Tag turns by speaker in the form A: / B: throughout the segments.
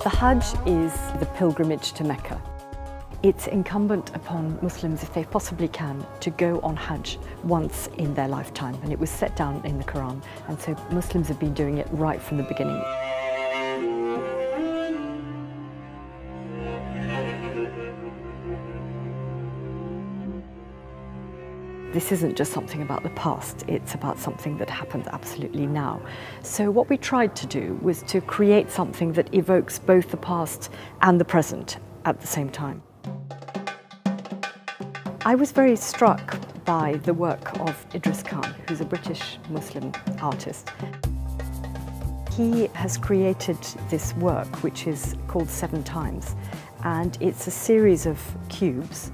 A: The Hajj is the pilgrimage to Mecca. It's incumbent upon Muslims, if they possibly can, to go on Hajj once in their lifetime, and it was set down in the Quran, and so Muslims have been doing it right from the beginning. This isn't just something about the past, it's about something that happens absolutely now. So what we tried to do was to create something that evokes both the past and the present at the same time. I was very struck by the work of Idris Khan, who's a British Muslim artist. He has created this work which is called 7 Times, and it's a series of cubes.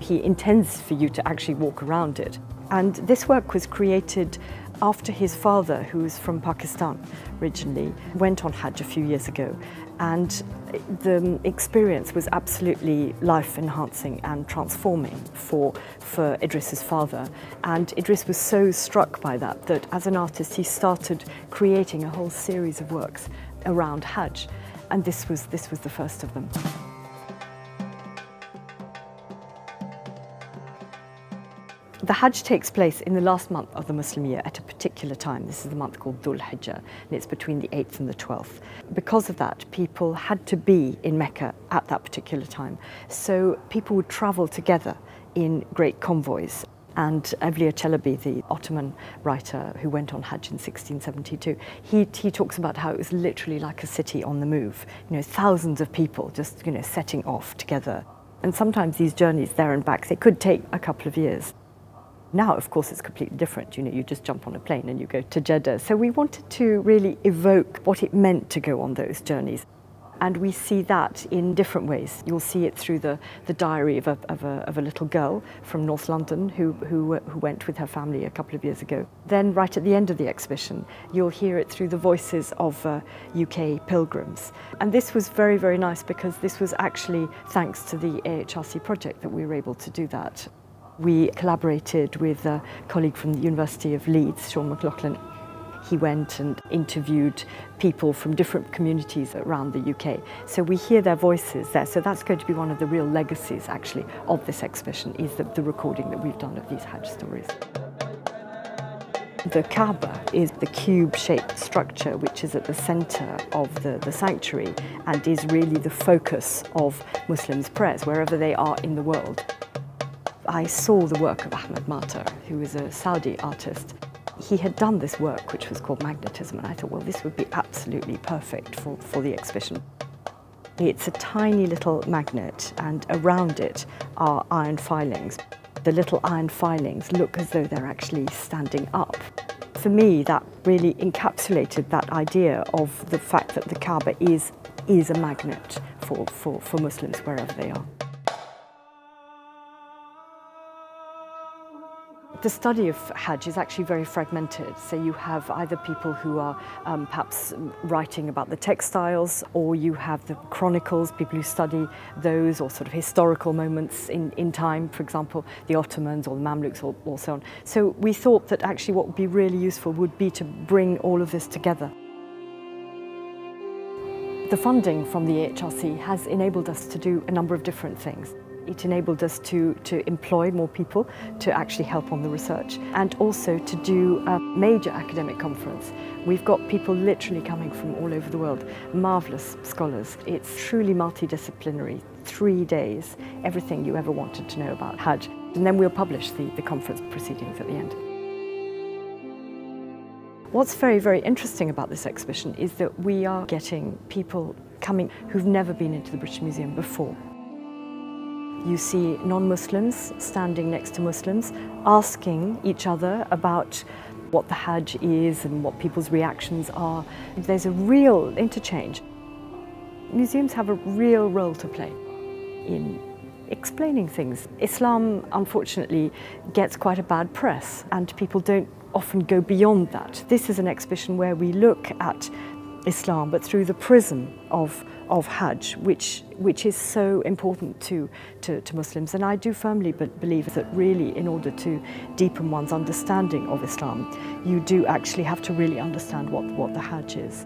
A: He intends for you to actually walk around it. And this work was created after his father, who was from Pakistan originally, went on Hajj a few years ago. And the experience was absolutely life-enhancing and transforming for Idris's father. And Idris was so struck by that as an artist he started creating a whole series of works around Hajj. And this was the first of them. The Hajj takes place in the last month of the Muslim year at a particular time. This is the month called Dhul Hijjah, and it's between the 8th and the 12th. Because of that, people had to be in Mecca at that particular time. So people would travel together in great convoys. And Evliya Çelebi, the Ottoman writer who went on Hajj in 1672, he talks about how it was literally like a city on the move. You know, thousands of people just, setting off together. And sometimes these journeys there and back, they could take a couple of years. Now, of course, it's completely different. You just jump on a plane and you go to Jeddah. So we wanted to really evoke what it meant to go on those journeys. And we see that in different ways. You'll see it through the diary of a little girl from North London who went with her family a couple of years ago. Then right at the end of the exhibition, you'll hear it through the voices of UK pilgrims. And this was very, very nice because this was actually thanks to the AHRC project that we were able to do that. We collaborated with a colleague from the University of Leeds, Sean McLaughlin. He went and interviewed people from different communities around the UK. So we hear their voices there. So that's going to be one of the real legacies, actually, of this exhibition, is the recording that we've done of these Hajj stories. The Kaaba is the cube-shaped structure which is at the centre of the sanctuary and is really the focus of Muslims' prayers, wherever they are in the world. I saw the work of Ahmed Matar, who is a Saudi artist. He had done this work, which was called magnetism, and I thought, well, this would be absolutely perfect for the exhibition. It's a tiny little magnet, and around it are iron filings. The little iron filings look as though they're actually standing up. For me, that really encapsulated that idea of the fact that the Kaaba is a magnet for Muslims wherever they are. The study of Hajj is actually very fragmented, so you have either people who are perhaps writing about the textiles, or you have the chronicles, people who study those, or sort of historical moments in time, for example, the Ottomans or the Mamluks or so on. So we thought that actually what would be really useful would be to bring all of this together. The funding from the AHRC has enabled us to do a number of different things. It enabled us to employ more people to actually help on the research, and also to do a major academic conference. We've got people literally coming from all over the world, marvellous scholars. It's truly multidisciplinary, 3 days, everything you ever wanted to know about Hajj. And then we'll publish the conference proceedings at the end. What's very, very interesting about this exhibition is that we are getting people coming who've never been into the British Museum before. You see non-Muslims standing next to Muslims, asking each other about what the Hajj is and what people's reactions are. There's a real interchange. Museums have a real role to play in explaining things. Islam, unfortunately, gets quite a bad press, and people don't often go beyond that. This is an exhibition where we look at Islam, but through the prism of Hajj, which is so important to Muslims. And I do firmly believe that really, in order to deepen one's understanding of Islam, you do actually have to really understand what the Hajj is.